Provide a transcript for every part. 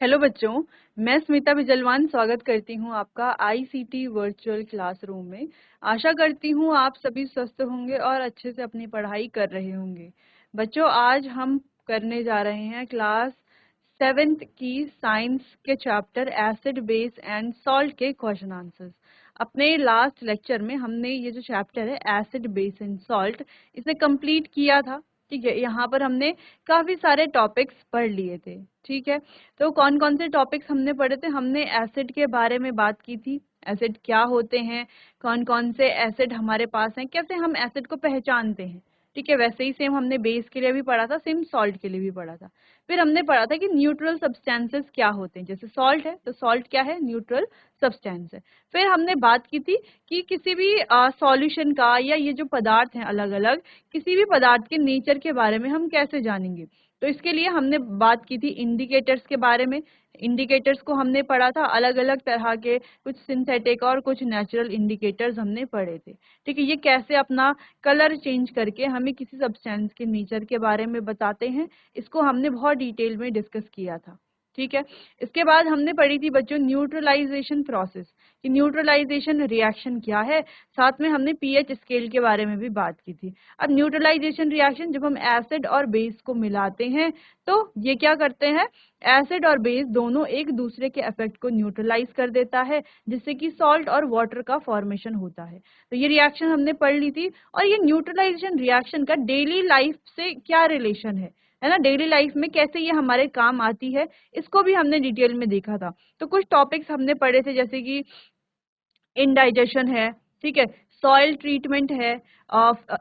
Hello बच्चों, मैं स्मिता बिजलवान स्वागत करती हूँ आपका आईसीटी वर्चुअल क्लासरूम में। आशा करती हूँ आप सभी स्वस्थ होंगे और अच्छे से अपनी पढ़ाई कर रहे होंगे। बच्चों, आज हम करने जा रहे हैं क्लास 7th की साइंस के chapter acid base and salt के क्वेश्चन आंसर्स। अपने लास्ट लेक्चर में हमने ये जो चैप्टर है एसिड बेस एंड सॉल्ट, इसे कंप्लीट किया था। ठीक है, यहाँ पर हमने काफी सारे टॉपिक्स पढ़ लिए थे। ठीक है, तो कौन कौन से टॉपिक्स हमने पढ़े थे? हमने एसिड के बारे में बात की थी, एसिड क्या होते हैं, कौन कौन से एसिड हमारे पास हैं, कैसे हम एसिड को पहचानते हैं। ठीक है, वैसे ही सेम हमने बेस के लिए भी पढ़ा था, सेम सॉल्ट के लिए भी पढ़ा था। फिर हमने पढ़ा था कि न्यूट्रल सब्सटेंसेस क्या होते हैं। जैसे सॉल्ट है तो सॉल्ट क्या है? न्यूट्रल सब्सटेंस है। फिर हमने बात की थी कि किसी भी सॉल्यूशन का या ये जो पदार्थ हैं अलग अलग, किसी भी पदार्थ के नेचर के बारे में हम कैसे जानेंगे। तो इसके लिए हमने बात की थी इंडिकेटर्स के बारे में। इंडिकेटर्स को हमने पढ़ा था, अलग अलग तरह के, कुछ सिंथेटिक और कुछ नेचुरल इंडिकेटर्स हमने पढ़े थे। ठीक है, ये कैसे अपना कलर चेंज करके हमें किसी सब्सटेंस के नेचर के बारे में बताते हैं, इसको हमने बहुत डिटेल में डिस्कस किया था। ठीक है, इसके बाद हमने पढ़ी थी बच्चों न्यूट्रलाइजेशन प्रोसेस, कि न्यूट्रलाइजेशन रिएक्शन क्या है। साथ में हमने पीएच स्केल के बारे में भी बात की थी। अब न्यूट्रलाइजेशन रिएक्शन, जब हम एसिड और बेस को मिलाते हैं तो ये क्या करते हैं, एसिड और बेस दोनों एक दूसरे के इफेक्ट को न्यूट्रलाइज कर देता है, जिससे कि सॉल्ट और वाटर का फॉर्मेशन होता है। तो ये रिएक्शन हमने पढ़ ली थी। और ये न्यूट्रलाइजेशन रिएक्शन का डेली लाइफ से क्या रिलेशन है ना, डेली लाइफ में कैसे ये हमारे काम आती है, इसको भी हमने डिटेल में देखा था। तो कुछ टॉपिक्स हमने पढ़े थे, जैसे कि इंडाइजेशन है, ठीक है, सॉइल ट्रीटमेंट है,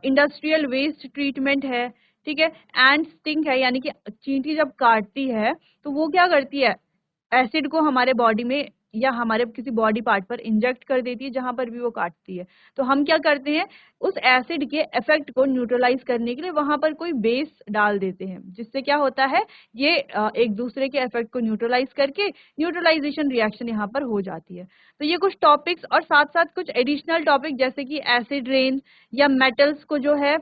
इंडस्ट्रियल वेस्ट ट्रीटमेंट है, ठीक है, एंड स्टिंग है, यानी कि चींटी जब काटती है तो वो क्या करती है, एसिड को हमारे बॉडी में या हमारे किसी बॉडी पार्ट पर इंजेक्ट कर देती है जहां पर भी वो काटती है। तो हम क्या करते हैं, उस एसिड के इफेक्ट को न्यूट्रलाइज करने के लिए वहां पर कोई बेस डाल देते हैं, जिससे क्या होता है, ये एक दूसरे के इफेक्ट को न्यूट्रलाइज करके न्यूट्रलाइजेशन रिएक्शन यहाँ पर हो जाती है। तो ये कुछ टॉपिक्स, और साथ साथ कुछ एडिशनल टॉपिक, जैसे कि एसिड रेन, या मेटल्स को जो है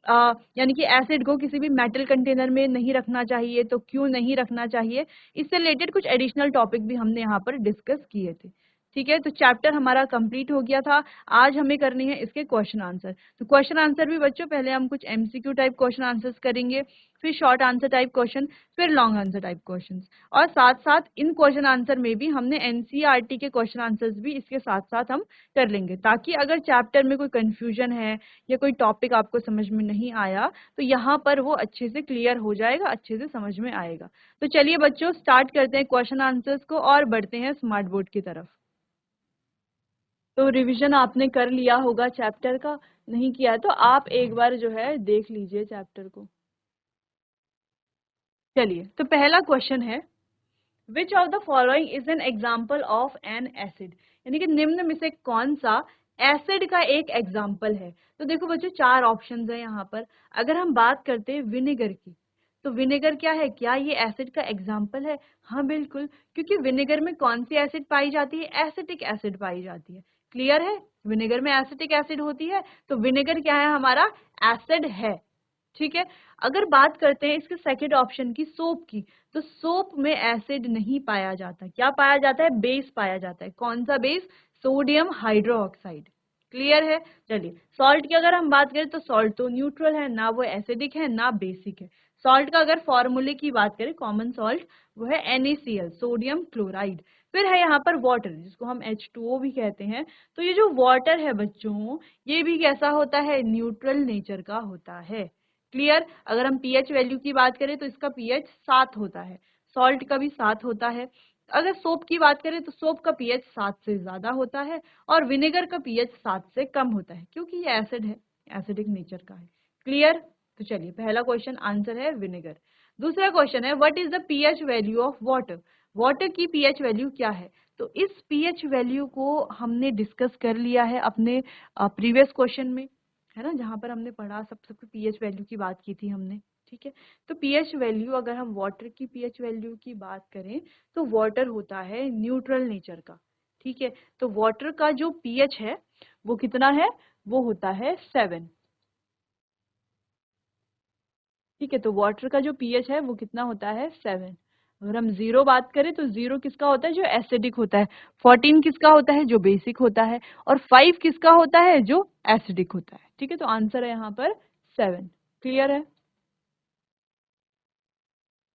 यानी कि एसिड को किसी भी मेटल कंटेनर में नहीं रखना चाहिए, तो क्यों नहीं रखना चाहिए, इससे रिलेटेड कुछ एडिशनल टॉपिक भी हमने यहाँ पर डिस्कस किए थे। ठीक है, तो चैप्टर हमारा कंप्लीट हो गया था। आज हमें करने हैं इसके क्वेश्चन आंसर। तो क्वेश्चन आंसर भी बच्चों, पहले हम कुछ एमसीक्यू टाइप क्वेश्चन आंसर्स करेंगे, फिर शॉर्ट आंसर टाइप क्वेश्चन, फिर लॉन्ग आंसर टाइप क्वेश्चन। और साथ साथ इन क्वेश्चन आंसर में भी हमने एनसीईआरटी के क्वेश्चन आंसर्स भी इसके साथ साथ हम कर लेंगे, ताकि अगर चैप्टर में कोई कंफ्यूजन है या कोई टॉपिक आपको समझ में नहीं आया तो यहाँ पर वो अच्छे से क्लियर हो जाएगा, अच्छे से समझ में आएगा। तो चलिए बच्चों, स्टार्ट करते हैं क्वेश्चन आंसर्स को और बढ़ते हैं स्मार्ट बोर्ड की तरफ। तो रिवीजन आपने कर लिया होगा चैप्टर का, नहीं किया है तो आप एक बार जो है देख लीजिए चैप्टर को। चलिए, तो पहला क्वेश्चन है, which of the following is an example of N acid, यानी कि निम्न में से कौन सा एसिड का एक एग्जाम्पल है। तो देखो बच्चों, चार ऑप्शंस है यहाँ पर। अगर हम बात करते हैं विनेगर की, तो विनेगर क्या है, क्या ये एसिड का एग्जाम्पल है? हाँ बिल्कुल, क्योंकि विनेगर में कौन सी एसिड पाई जाती है? एसिटिक एसिड पाई जाती है। क्लियर है, विनेगर में एसिटिक एसिड होती है, तो विनेगर क्या है हमारा, एसिड है। ठीक है, अगर बात करते हैं इसके सेकंड ऑप्शन की, सोप की, तो सोप में एसिड नहीं पाया जाता। क्या पाया जाता है? बेस पाया जाता है। कौन सा बेस? Sodium hydroxide. क्लियर है। चलिए, सॉल्ट की अगर हम बात करें तो सॉल्ट तो न्यूट्रल है, ना वो एसिडिक है ना बेसिक है। सॉल्ट का अगर फॉर्मूले की बात करें, कॉमन सॉल्ट, वो है NaCl, सोडियम क्लोराइड। फिर है यहाँ पर वाटर, जिसको हम H2O भी कहते हैं। तो ये जो वाटर है बच्चों, ये भी कैसा होता है? न्यूट्रल नेचर का होता है। क्लियर। अगर हम पीएच वैल्यू की बात करें तो इसका पीएच 7 होता है, सॉल्ट का भी 7 होता है। अगर सोप की बात करें तो सोप का पीएच 7 से ज्यादा होता है, और विनेगर का पीएच 7 से कम होता है, क्योंकि ये एसिड है, एसिडिक नेचर का है। क्लियर। तो चलिए, पहला क्वेश्चन आंसर है विनेगर। दूसरा क्वेश्चन है, what is the pH value of water, water की पीएच वैल्यू क्या है? तो इस पीएच वैल्यू को हमने डिस्कस कर लिया है अपने प्रीवियस क्वेश्चन में, है ना, जहां पर हमने पढ़ा, सबसे पीएच वैल्यू की बात की थी हमने। ठीक है, तो पीएच वैल्यू, अगर हम वाटर की पीएच वैल्यू की बात करें तो वाटर होता है न्यूट्रल नेचर का। ठीक है, तो वाटर का जो पीएच है वो कितना है? वो होता है 7। ठीक है, तो वाटर का जो पीएच है वो कितना होता है? 7। अगर हम 0 बात करें तो 0 किसका होता है, जो एसिडिक होता है। 14 किसका होता है, जो बेसिक होता है। और 5 किसका होता है, जो एसिडिक होता है। ठीक है, तो आंसर है यहाँ पर 7। क्लियर है।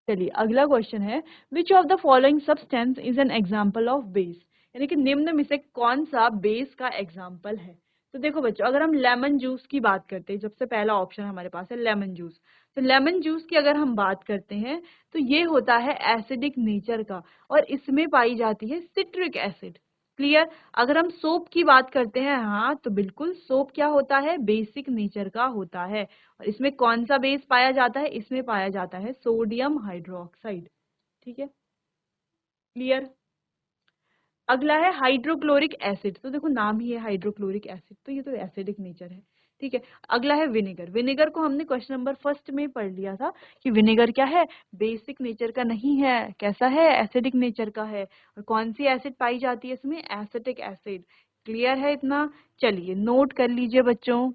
चलिए अगला क्वेश्चन है, which of the following substance is an example of base, यानी कि निम्न में से कौन सा बेस का एग्जाम्पल है। तो देखो बच्चों, अगर हम लेमन जूस की बात करते हैं, सबसे पहला ऑप्शन हमारे पास है लेमन जूस। तो लेमन जूस की अगर हम बात करते हैं तो ये होता है एसिडिक नेचर का, और इसमें पाई जाती है सिट्रिक एसिड। क्लियर। अगर हम सोप की बात करते हैं, हाँ तो बिल्कुल सोप क्या होता है, बेसिक नेचर का होता है। और इसमें कौन सा बेस पाया जाता है, इसमें पाया जाता है सोडियम हाइड्रोक्साइड। ठीक है, क्लियर। अगला है हाइड्रोक्लोरिक एसिड। तो देखो नाम ही है हाइड्रोक्लोरिक एसिड, तो ये तो एसिडिक नेचर है। ठीक है। अगला है विनेगर। विनेगर को हमने क्वेश्चन नंबर फर्स्ट में पढ़ लिया था कि विनेगर क्या है, बेसिक नेचर का नहीं है, कैसा है, एसिडिक नेचर का है। और कौन सी एसिड पाई जाती है इसमें, एसिटिक एसिड। क्लियर है इतना। चलिए नोट कर लीजिए बच्चों।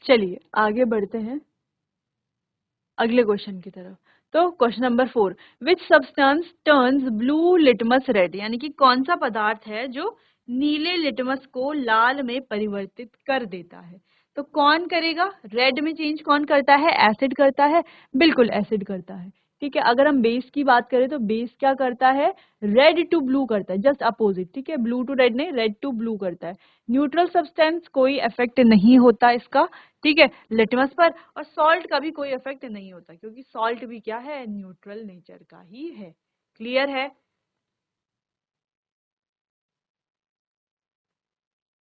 चलिए आगे बढ़ते हैं अगले क्वेश्चन की तरफ। तो question number 4, which substance turns blue litmus red, यानी कि कौन सा पदार्थ है जो नीले लिटमस को लाल में परिवर्तित कर देता है। तो कौन करेगा, रेड में चेंज कौन करता है, एसिड करता है। बिल्कुल एसिड करता है। ठीक है। अगर हम बेस की बात करें तो बेस क्या करता है, रेड टू ब्लू करता है, जस्ट अपोजिट। ठीक है, ब्लू टू रेड नहीं, रेड टू ब्लू करता है। न्यूट्रल सब्सटेंस कोई इफेक्ट नहीं होता इसका। ठीक है, लिटमस पर। और सॉल्ट का भी कोई इफेक्ट नहीं होता, क्योंकि सॉल्ट भी क्या है, न्यूट्रल नेचर का ही है। क्लियर है।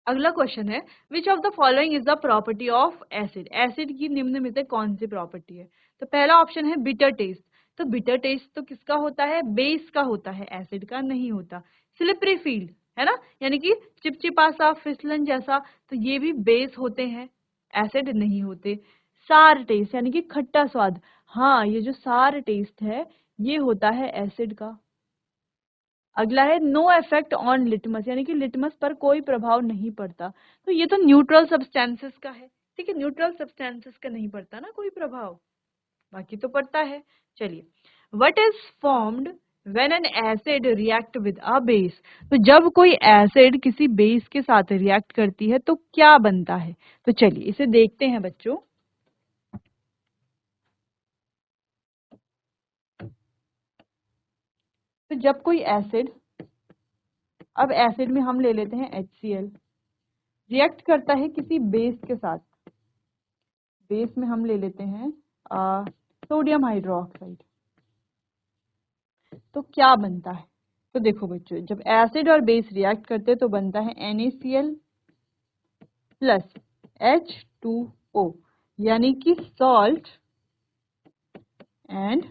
अगला क्वेश्चन है, which of the following is the property of acid. Acid की निम्न में से कौन सी प्रॉपर्टी है। तो पहला ऑप्शन है बिटर टेस्ट। तो बिटर टेस्ट तो किसका होता है, बेस का होता है, एसिड का नहीं होता। स्लिपरी फील, है ना, यानी कि चिपचिपा सा, फिसलन जैसा, तो ये भी बेस होते हैं, एसिड नहीं होते। सार टेस्ट, यानी कि खट्टा स्वाद, हाँ ये जो सार टेस्ट है ये होता है एसिड का। अगला है नो इफेक्ट ऑन लिटमस, यानी कि लिटमस पर कोई प्रभाव नहीं पड़ता। तो ये तो न्यूट्रल सब्सटेंसेस का है। ठीक है, न्यूट्रल सब्सटेंसेस का नहीं पड़ता ना कोई प्रभाव, बाकी तो पड़ता है। चलिए, what is formed when an acid react with a base. तो जब कोई एसिड किसी बेस के साथ रिएक्ट करती है तो क्या बनता है। तो चलिए इसे देखते हैं बच्चों। तो जब कोई एसिड, अब एसिड में हम ले लेते हैं HCl, रिएक्ट करता है किसी बेस के साथ, बेस में हम ले लेते हैं सोडियम हाइड्रोक्साइड, तो क्या बनता है। तो देखो बच्चों, जब एसिड और बेस रिएक्ट करते हैं तो बनता है NaCl प्लस H2O, यानी कि सॉल्ट एंड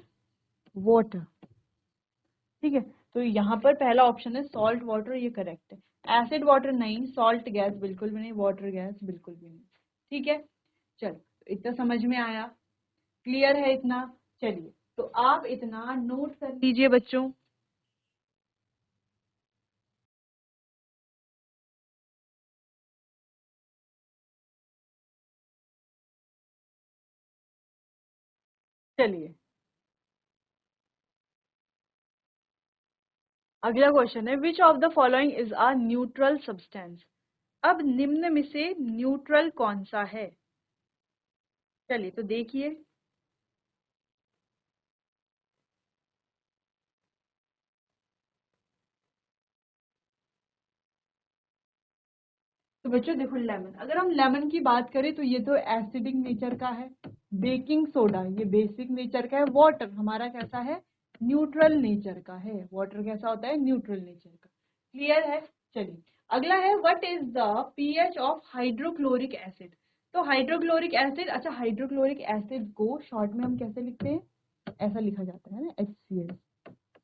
वाटर। ठीक है, तो यहाँ पर पहला ऑप्शन है सॉल्ट वाटर, ये करेक्ट है। एसिड वाटर नहीं, सॉल्ट गैस बिल्कुल भी नहीं, वाटर गैस बिल्कुल भी नहीं। ठीक है, चलो इतना समझ में आया, क्लियर है इतना। चलिए, तो आप इतना नोट कर लीजिए बच्चों। चलिए अगला क्वेश्चन है, which of the following is a neutral substance. अब निम्न में से न्यूट्रल कौन सा है। चलिए तो देखिए, तो बच्चों देखो लेमन, अगर हम लेमन की बात करें तो ये तो एसिडिक नेचर का है। बेकिंग सोडा ये बेसिक नेचर का है। वाटर हमारा कैसा है, न्यूट्रल नेचर का है। वाटर कैसा होता है, न्यूट्रल नेचर का। क्लियर है। चलिए अगला है, what is the pH of hydrochloric acid. तो हाइड्रोक्लोरिक एसिड, अच्छा हाइड्रोक्लोरिक एसिड को शॉर्ट में हम कैसे लिखते हैं, ऐसा लिखा जाता है ना,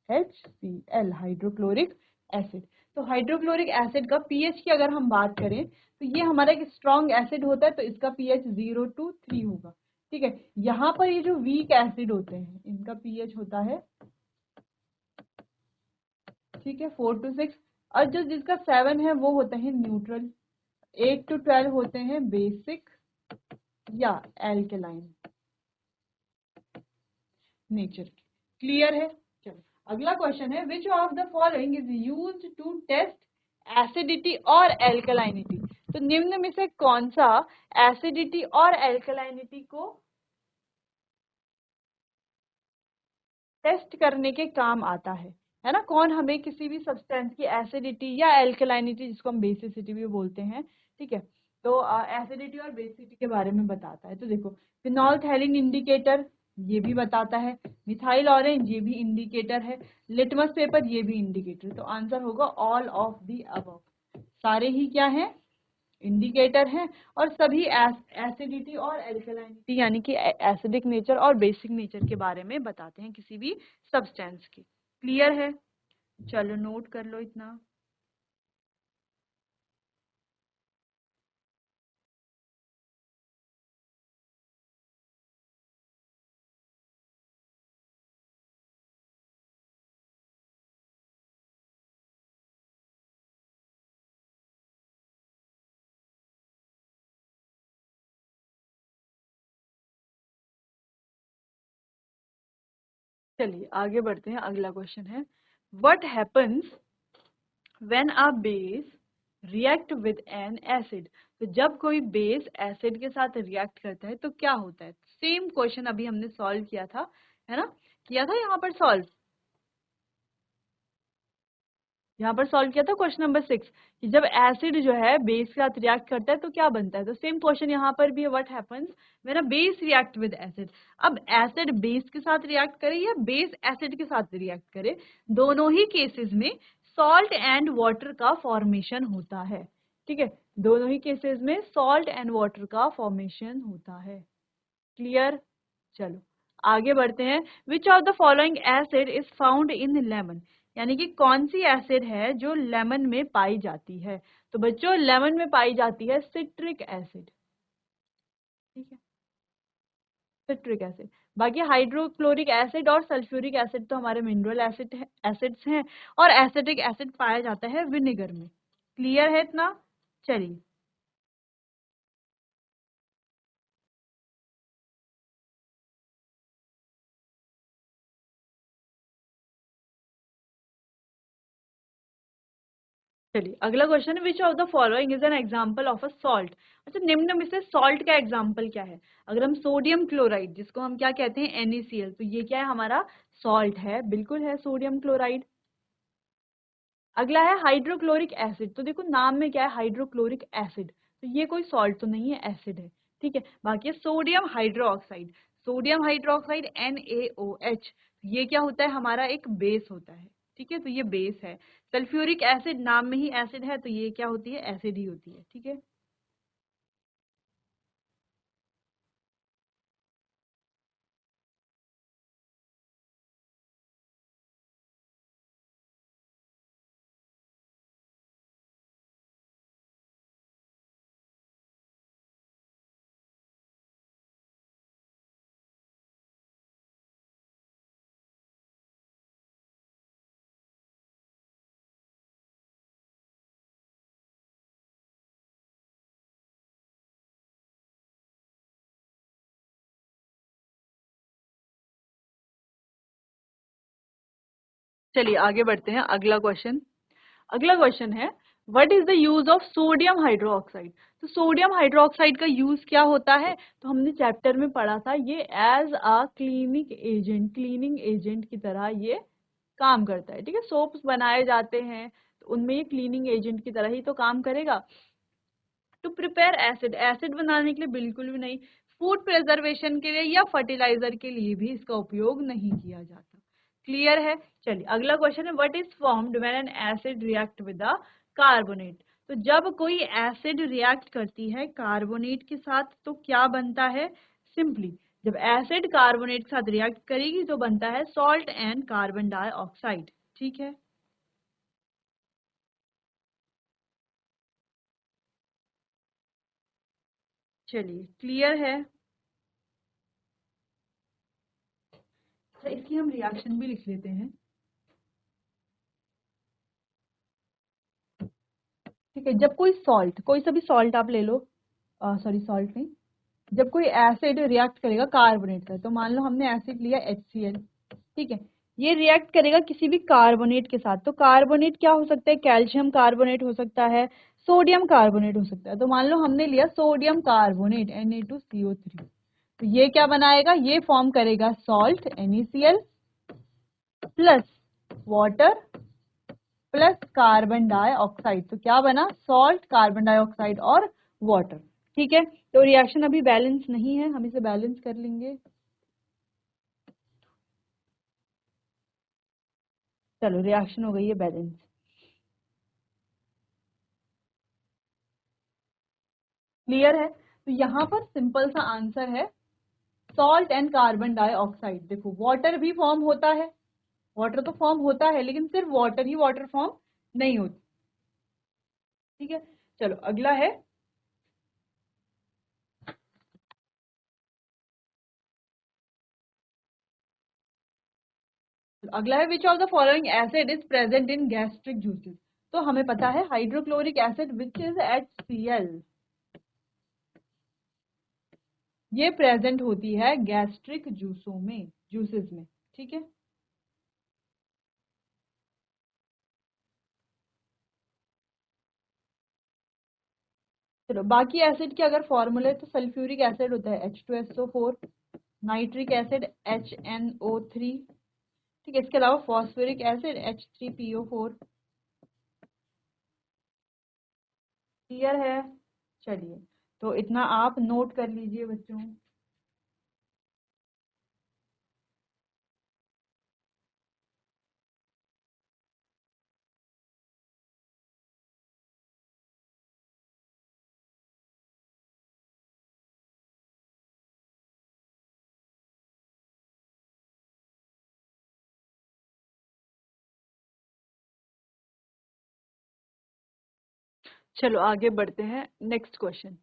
HCl हाइड्रोक्लोरिक एसिड। तो हाइड्रोक्लोरिक एसिड का पीएच की अगर हम बात करें तो ये हमारा एक स्ट्रॉन्ग एसिड होता है, तो इसका पीएच 0 to 3 होगा। ठीक है, यहाँ पर ये जो वीक एसिड होते हैं इनका पीएच होता है ठीक है, 4 to 6। और जो जिसका 7 है वो होते हैं न्यूट्रल, 8 to 12 होते हैं बेसिक या एल्केलाइन नेचर के। क्लियर है? चलो अगला क्वेश्चन है, which of the following is used to test acidity और एल्कलाइनिटी। तो निम्न में से कौन सा एसिडिटी और एल्कलाइनिटी को टेस्ट करने के काम आता है ना? कौन हमें किसी भी सब्सटेंस की एसिडिटी या एल्कलाइनिटी, जिसको हम बेसिसिटी भी बोलते हैं, ठीक है, तो एसिडिटी और बेसिसिटी के बारे में बताता है। तो देखो, फिनोल्फथालीन इंडिकेटर ये भी बताता है, मिथाइल ऑरेंज ये भी इंडिकेटर है, लिटमस पेपर ये भी इंडिकेटर। तो आंसर होगा ऑल ऑफ दी अबव। सारे ही क्या है? इंडिकेटर हैं, और सभी एसिडिटी और एल्कलाइनिटी यानी कि एसिडिक नेचर और बेसिक नेचर के बारे में बताते हैं किसी भी सब्सटेंस की। क्लियर है? चलो नोट कर लो इतना। चलिए आगे बढ़ते हैं। अगला क्वेश्चन है, what happens when a base react with N acid. तो जब कोई बेस एसिड के साथ रिएक्ट करता है तो क्या होता है? सेम क्वेश्चन अभी हमने सॉल्व किया था, है ना? किया था यहाँ पर सॉल्व, यहाँ पर सॉल्व किया था क्वेश्चन नंबर 6 कि जब एसिड जो है बेस के साथ रिएक्ट करता है तो क्या बनता है। तो सेम क्वेश्चन यहाँ पर भी है, what happens when a base react with acid. अब एसिड बेस के साथ रिएक्ट करे या बेस एसिड के साथ रिएक्ट करे, दोनों ही केसेस में सॉल्ट एंड वाटर का फॉर्मेशन होता है। ठीक है, दोनों ही केसेस में सॉल्ट एंड वाटर का फॉर्मेशन होता है। क्लियर? चलो आगे बढ़ते हैं। विच of the following acid is found in lemon. यानी कि कौन सी एसिड है जो लेमन में पाई जाती है। तो बच्चों लेमन में पाई जाती है सिट्रिक एसिड। ठीक है, सिट्रिक एसिड। बाकी हाइड्रोक्लोरिक एसिड और सल्फ्यूरिक एसिड तो हमारे मिनरल एसिड्स हैं, और एसिटिक एसिड पाया जाता है विनेगर में। क्लियर है इतना? चलिए चलिए अगला क्वेश्चन है, which of the following is an example of a salt. अच्छा, निम्न में से सॉल्ट का एग्जांपल क्या है? अगर हम सोडियम क्लोराइड, जिसको हम क्या कहते हैं NaCl, तो ये क्या है? हमारा सॉल्ट है, बिल्कुल है सोडियम क्लोराइड। अगला है हाइड्रोक्लोरिक एसिड। तो देखो नाम में क्या है, हाइड्रोक्लोरिक एसिड, तो ये कोई सॉल्ट तो नहीं है, एसिड है। ठीक है, बाकी sodium hydroxide, sodium hydroxide NaOH, ये क्या होता है? हमारा एक बेस होता है। ठीक है, तो ये बेस है। सल्फ्यूरिक एसिड नाम में ही एसिड है, तो ये क्या होती है? एसिड ही होती है। ठीक है, चलिए आगे बढ़ते हैं। अगला क्वेश्चन है, what is the use of sodium hydroxide. तो सोडियम हाइड्रोक्साइड का यूज क्या होता है? तो हमने चैप्टर में पढ़ा था, ये एज अ क्लीनिंग एजेंट की तरह ये काम करता है। ठीक है, सोप्स बनाए जाते हैं तो उनमें ये क्लीनिंग एजेंट की तरह ही तो काम करेगा। टू प्रिपेयर एसिड, एसिड बनाने के लिए बिल्कुल भी नहीं। फूड प्रिजर्वेशन के लिए या फर्टिलाइजर के लिए भी इसका उपयोग नहीं किया जाता। क्लियर है? चलिए अगला क्वेश्चन है, what is formed when an acid react with the carbonate. तो जब कोई एसिड रिएक्ट करती है कार्बोनेट के साथ तो क्या बनता है? सिंपली जब एसिड कार्बोनेट के साथ रिएक्ट करेगी तो बनता है सॉल्ट एंड कार्बन डाइऑक्साइड। ठीक है, चलिए क्लियर है। तो इसकी हम रिएक्शन भी लिख लेते हैं। ठीक है, जब कोई सॉल्ट, कोई सा भी सॉल्ट आप ले लो, सॉरी सॉल्ट नहीं, जब कोई एसिड रिएक्ट करेगा कार्बोनेट से, तो मान लो हमने एसिड लिया HCl, ठीक है, ये रिएक्ट करेगा किसी भी कार्बोनेट के साथ, तो कार्बोनेट क्या हो सकता है, कैल्शियम कार्बोनेट हो सकता है, सोडियम कार्बोनेट हो सकता है, तो मान लो हमने लिया सोडियम कार्बोनेट Na2CO3, तो ये क्या बनाएगा, ये फॉर्म करेगा salt NaCl plus water plus carbon dioxide, तो क्या बना, सॉल्ट, कार्बन डाइऑक्साइड और वाटर। ठीक है, तो रिएक्शन अभी बैलेंस नहीं है, हम इसे बैलेंस कर लेंगे। चलो रिएक्शन हो गई है बैलेंस। क्लियर है, तो यहाँ पर सिंपल सा आंसर है सॉल्ट एंड कार्बन डाइऑक्साइड। देखो वाटर भी फॉर्म होता है, वाटर तो फॉर्म होता है, लेकिन सिर्फ वाटर ही वाटर फॉर्म नहीं होती। ठीक है, चलो अगला है, अगला है which of the following acid is present in gastric juices. तो हमें पता है hydrochloric acid which is HCl, ये प्रेजेंट होती है गैस्ट्रिक जूसों में, जूसेस में। ठीक है, चलो बाकी एसिड के अगर फॉर्मूले, तो सल्फ्यूरिक एसिड होता है H2SO4, नाइट्रिक एसिड HNO3, ठीक है, इसके अलावा फॉस्फोरिक एसिड H3PO4। क्लियर है, चलिए तो इतना आप नोट कर लीजिए बच्चों। चलो आगे बढ़ते हैं, next question,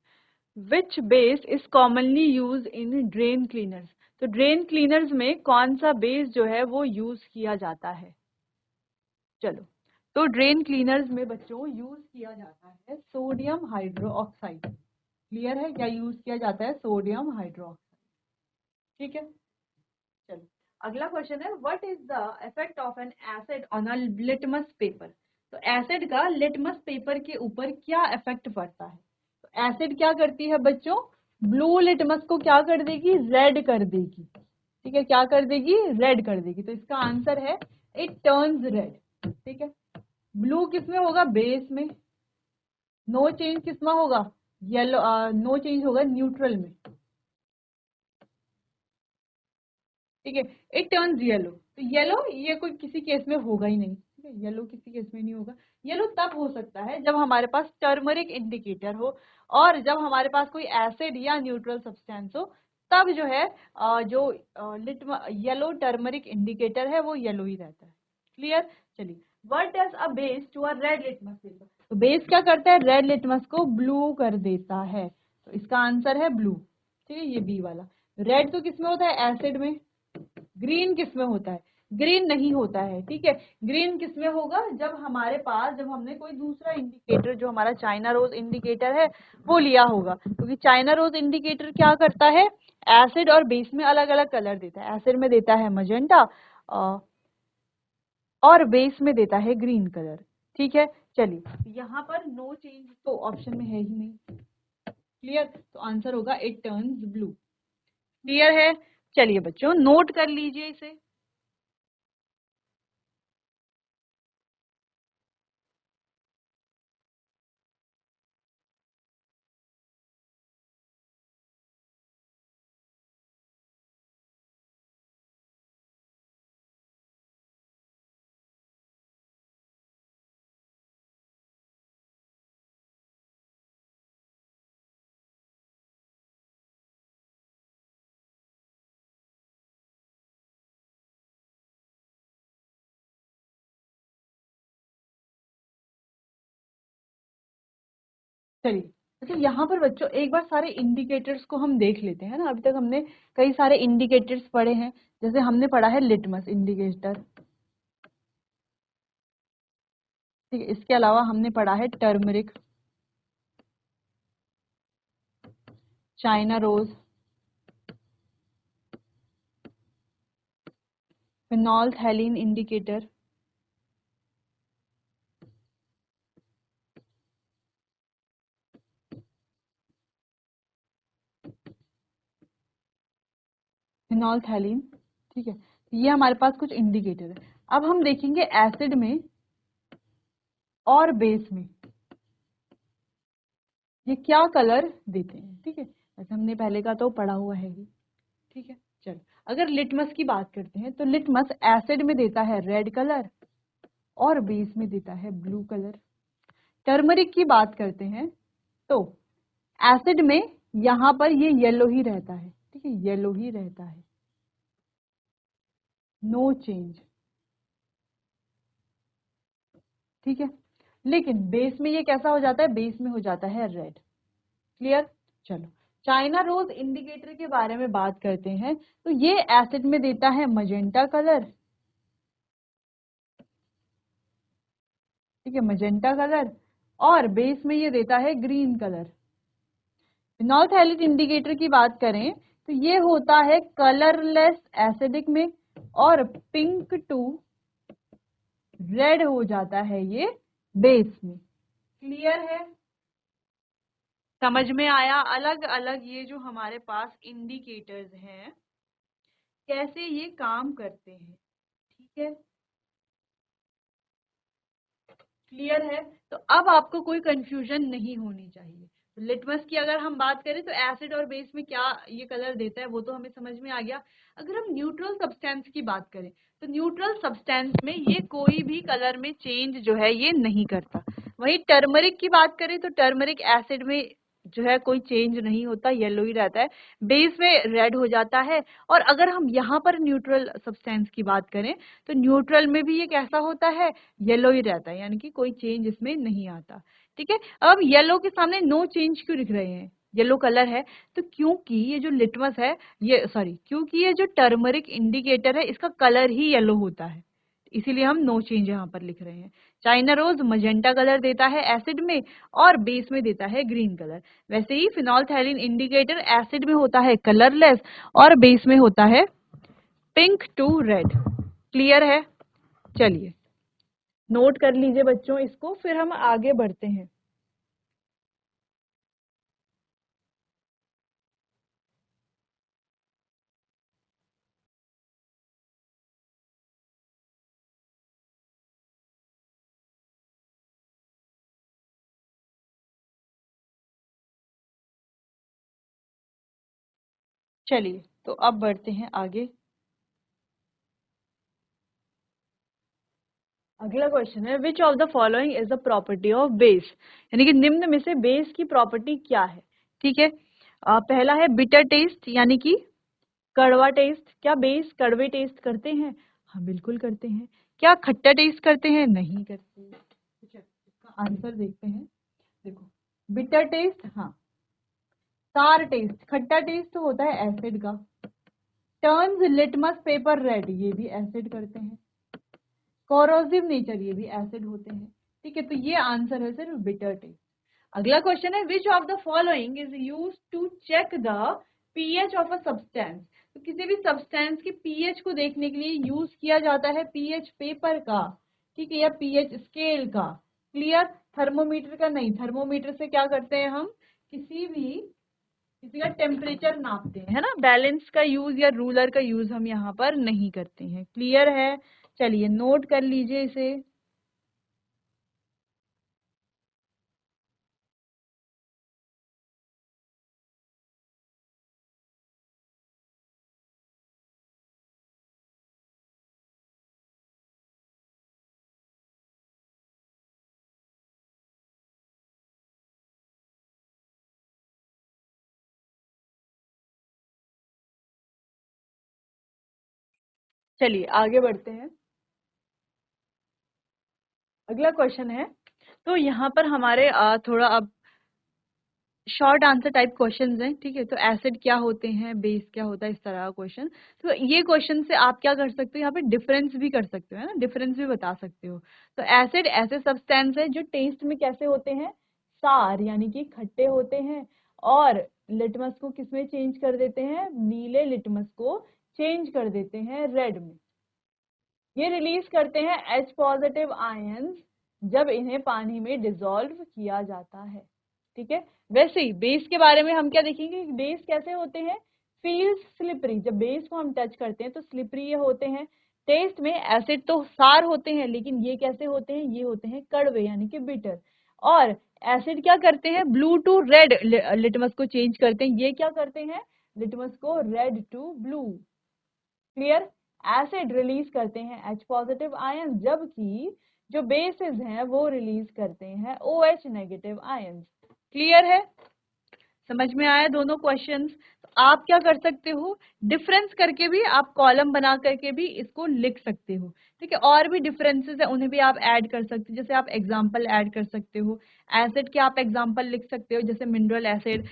which base is commonly use in drain cleaners. तो ड्रेन क्लीनर्स में कौन सा बेस जो है वो यूज किया जाता है। चलो, तो ड्रेन क्लीनर्स में बच्चों यूज किया जाता है सोडियम हाइड्रोक्साइड। क्लियर है, क्या यूज किया जाता है, सोडियम हाइड्रोक्साइड। ठीक है, चलो अगला क्वेश्चन है, what is the effect of N acid on a litmus paper. तो एसिड का लिटमस पेपर के ऊपर क्या इफेक्ट पड़ता है। तो एसिड क्या करती है बच्चों, ब्लू लिटमस को क्या कर देगी, रेड कर देगी। ठीक है, क्या कर देगी, रेड कर देगी, तो इसका आंसर है इट टर्न्स रेड। ठीक है, ब्लू किसमें होगा, बेस में, नो चेंज किसमें होगा, येलो, नो चेंज होगा न्यूट्रल में। ठीक है, इट टर्न्स येलो, तो येलो ये कोई किसी केस में होगा ही नहीं। ठीक है, येलो किसी केस में नहीं होगा। येलो तब हो सकता है जब हमारे पास टर्मरिक इंडिकेटर हो, और जब हमारे पास कोई एसिड या न्यूट्रल सब्सटेंस हो, तब जो है जो येलो टर्मरिक इंडिकेटर है वो येलो ही रहता है। क्लियर, चलिए, what does a base to a red litmus paper. तो बेस क्या करता है, रेड लिटमस को ब्लू कर देता है, तो इसका आंसर है ब्लू। ठीक है, ये बी वाला। रेड तो किसमें होता है, एसिड में। ग्रीन किसमें होता है, ग्रीन नहीं होता है। ठीक है, ग्रीन किसमें होगा, जब हमारे पास, जब हमने कोई दूसरा इंडिकेटर, जो हमारा चाइना रोज इंडिकेटर है वो लिया होगा, क्योंकि चाइना रोज इंडिकेटर क्या करता है, एसिड और बेस में अलग अलग कलर देता है। एसिड में देता है मजेंटा और बेस में देता है ग्रीन कलर। ठीक है, चलिए यहाँ पर नो चेंज तो ऑप्शन में है ही नहीं। क्लियर, तो आंसर होगा इट टर्न्स ब्लू। क्लियर है, चलिए बच्चों नोट कर लीजिए इसे। चलिए, अच्छा यहाँ पर बच्चों एक बार सारे इंडिकेटर्स को हम देख लेते हैं ना। अभी तक हमने कई सारे इंडिकेटर्स पढ़े हैं, जैसे हमने पढ़ा है लिटमस इंडिकेटर, ठीक है, इसके अलावा हमने पढ़ा है टर्मरिक, चाइना रोज, फिनोल्फथैलीन इंडिकेटर, फिनोल्फथैलीन। ठीक है, ये हमारे पास कुछ इंडिकेटर है। अब हम देखेंगे एसिड में और बेस में ये क्या कलर देते हैं। ठीक है, वैसे हमने पहले का तो पढ़ा हुआ है ही। ठीक है, चलो अगर लिटमस की बात करते हैं तो लिटमस एसिड में देता है रेड कलर और बेस में देता है ब्लू कलर। टर्मरिक की बात करते हैं तो एसिड में यहां पर ये येलो ही रहता है। ठीक है, येलो ही रहता है, नो चेंज। ठीक है, लेकिन बेस में ये कैसा हो जाता है, बेस में हो जाता है रेड। क्लियर। चलो चाइना रोज इंडिकेटर के बारे में बात करते हैं तो ये एसिड में देता है मजेंटा कलर। ठीक है, मजेंटा कलर, और बेस में ये देता है ग्रीन कलर। फिनोल्फथैलीन इंडिकेटर की बात करें तो ये होता है कलरलेस एसिडिक में, और पिंक टू रेड हो जाता है ये बेस में। क्लियर है, समझ में आया। अलग अलग ये जो हमारे पास इंडिकेटर्स हैं कैसे ये काम करते हैं। ठीक है, क्लियर है। तो अब आपको कोई कंफ्यूजन नहीं होनी चाहिए। तो लिटमस की अगर हम बात करें तो एसिड और बेस में क्या ये कलर देता है वो तो हमें समझ में आ गया। अगर हम न्यूट्रल सब्सटेंस की बात करें तो न्यूट्रल सब्सटेंस में ये कोई भी कलर में चेंज जो है ये नहीं करता। वही टर्मरिक की बात करें तो टर्मरिक एसिड में जो है कोई चेंज नहीं होता, येलो ही रहता है, बेस में रेड हो जाता है। और अगर हम यहाँ पर न्यूट्रल सब्सटेंस की बात करें तो न्यूट्रल में भी ये कैसा होता है, येलो ही रहता है, यानी कि कोई चेंज इसमें नहीं आता। ठीक है, अब येलो के सामने नो चेंज क्यों लिख रहे हैं, येलो कलर है तो क्योंकि ये जो लिटमस है, ये सॉरी क्योंकि ये जो टर्मरिक इंडिकेटर है इसका कलर ही येलो होता है, इसीलिए हम नो चेंज यहाँ पर लिख रहे हैं। चाइना रोज मजेंटा कलर देता है एसिड में और बेस में देता है ग्रीन कलर। वैसे ही फिनोल्फथैलीन इंडिकेटर एसिड में होता है कलरलेस और बेस में होता है पिंक टू रेड। क्लियर है, चलिए नोट कर लीजिए बच्चों इसको, फिर हम आगे बढ़ते हैं। चलिए तो अब बढ़ते हैं आगे। अगला क्वेश्चन है which of the following is the property of base, यानी कि निम्न में से बेस की प्रॉपर्टी क्या है। ठीक है, पहला है बिटर टेस्ट, यानी कि कड़वा टेस्ट। क्या बेस कड़वे टेस्ट करते हैं, हाँ बिल्कुल करते हैं। क्या खट्टा टेस्ट करते हैं, नहीं करते। ठीक है, इसका आंसर देखते हैं। देखो बिटर टेस्ट हाँ, सार टेस्ट, खट्टा टेस्ट तो होता है एसिड का। टर्न्स लिटमस पेपर रेड, ये भी एसिड करते हैं। कोरोसिव नेचर, ये भी एसिड होते हैं। ठीक है, तो ये आंसर है सिर्फ बिटर टेस्ट। अगला क्वेश्चन है which of the following is use to check the pH of a substance. तो किसी भी सब्सटेंस की पीएच को देखने के लिए यूज किया जाता है पीएच पेपर का, ठीक है, या पीएच स्केल का। क्लियर, थर्मोमीटर का नहीं, थर्मोमीटर से क्या करते हैं हम, किसी का टेम्परेचर नापते हैं, है ना। बैलेंस का यूज या रूलर का यूज हम यहाँ पर नहीं करते हैं। क्लियर है, चलिए नोट कर लीजिए इसे। चलिए आगे बढ़ते हैं। अगला क्वेश्चन है, तो यहाँ पर हमारे थोड़ा अब शॉर्ट आंसर टाइप क्वेश्चंस हैं, ठीक है। तो एसिड क्या होते हैं, बेस क्या होता है, इस तरह का क्वेश्चन। तो ये क्वेश्चन से आप क्या कर सकते हो, यहाँ पे डिफरेंस भी कर सकते हो, है ना, डिफरेंस भी बता सकते हो। तो एसिड ऐसे सब्सटेंस है जो टेस्ट में कैसे होते हैं, सार यानी कि खट्टे होते हैं, और लिटमस को किसमें चेंज कर देते हैं, नीले लिटमस को चेंज कर देते हैं रेड में। ये रिलीज करते हैं H पॉजिटिव आयंस जब इन्हें पानी में डिसॉल्व किया जाता है, ठीक है। वैसे ही बेस के बारे में हम क्या देखेंगे, बेस कैसे होते हैं, फील्स स्लिपरी, जब बेस को हम टच करते हैं तो स्लिपरी ये होते हैं। टेस्ट में एसिड तो सार होते हैं, लेकिन ये कैसे होते हैं, ये होते हैं कड़वे यानी कि बिटर। और एसिड क्या करते हैं, ब्लू टू रेड लिटमस को चेंज करते हैं। ये क्या करते हैं, लिटमस को red to blue. Clear. Acid release करते हैं H पॉजिटिव आयन, जबकि जो बेसिस हैं वो रिलीज करते हैं OH नेगेटिव आयन। क्लियर है, समझ में आया दोनों क्वेश्चंस। तो आप क्या कर सकते हो, डिफरेंस करके भी आप कॉलम बना करके भी इसको लिख सकते हो, ठीक है। और भी डिफरेंसेस है उन्हें भी आप ऐड कर सकते हो, जैसे आप एग्जांपल ऐड कर सकते हो। एसिड के आप एग्जांपल लिख सकते हो, जैसे mineral acid,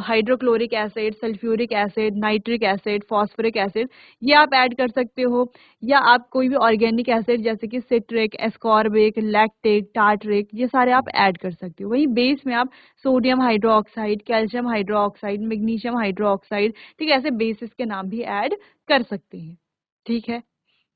hydrochloric acid, sulphuric acid, nitric acid, phosphoric acid, ये आप ऐड कर सकते हो। या आप कोई भी ऑर्गेनिक एसिड जैसे कि सिट्रिक, एस्कॉर्बिक, लैक्टिक, टार्टरिक, ये सारे आप ऐड कर सकते हो। वही बेस में आप sodium hydroxide, calcium hydroxide, magnesium hydroxide, ठीक है, ऐसे बेसिस के नाम भी ऐड कर सकते हैं, ठीक है।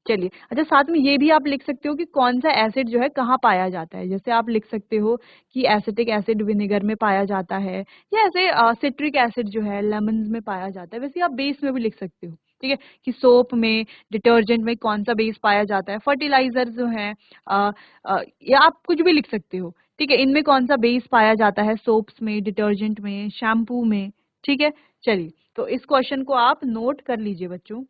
चलिए, अच्छा साथ में ये भी आप लिख सकते हो कि कौन सा एसिड जो है कहाँ पाया जाता है। जैसे आप लिख सकते हो कि एसिटिक एसिड विनेगर में पाया जाता है, या ऐसे सिट्रिक एसिड जो है लेमन में पाया जाता है। वैसे आप बेस में भी लिख सकते हो, ठीक है, कि सोप में, डिटर्जेंट में कौन सा बेस पाया जाता है, फर्टिलाइजर जो है, या आप कुछ भी लिख सकते हो, ठीक है, इनमें कौन सा बेस पाया जाता है, सोप्स में, डिटर्जेंट में, शैम्पू में, ठीक है। चलिए, तो इस क्वेश्चन को आप नोट कर लीजिए बच्चों।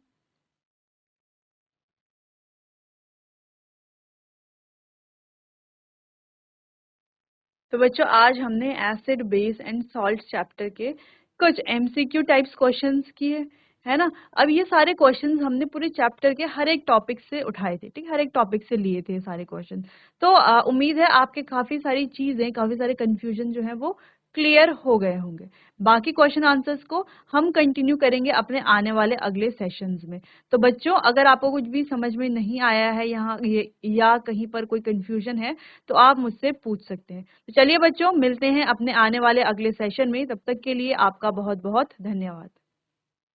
तो बच्चों आज हमने acid, base and salt chapter के कुछ एमसीक्यू टाइप्स क्वेश्चंस किए, है ना। अब ये सारे क्वेश्चंस हमने पूरे चैप्टर के हर एक टॉपिक से उठाए थे, ठीक, हर एक टॉपिक से लिए थे सारे क्वेश्चन। तो उम्मीद है आपके काफी सारी चीजें, काफी सारे कंफ्यूजन जो है वो क्लियर हो गए होंगे। बाकी क्वेश्चन आंसर्स को हम कंटिन्यू करेंगे अपने आने वाले अगले सेशंस में। तो बच्चों अगर आपको कुछ भी समझ में नहीं आया है यहाँ ये, या कहीं पर कोई कंफ्यूजन है, तो आप मुझसे पूछ सकते हैं। तो चलिए बच्चों, मिलते हैं अपने आने वाले अगले सेशन में। तब तक के लिए आपका बहुत बहुत धन्यवाद।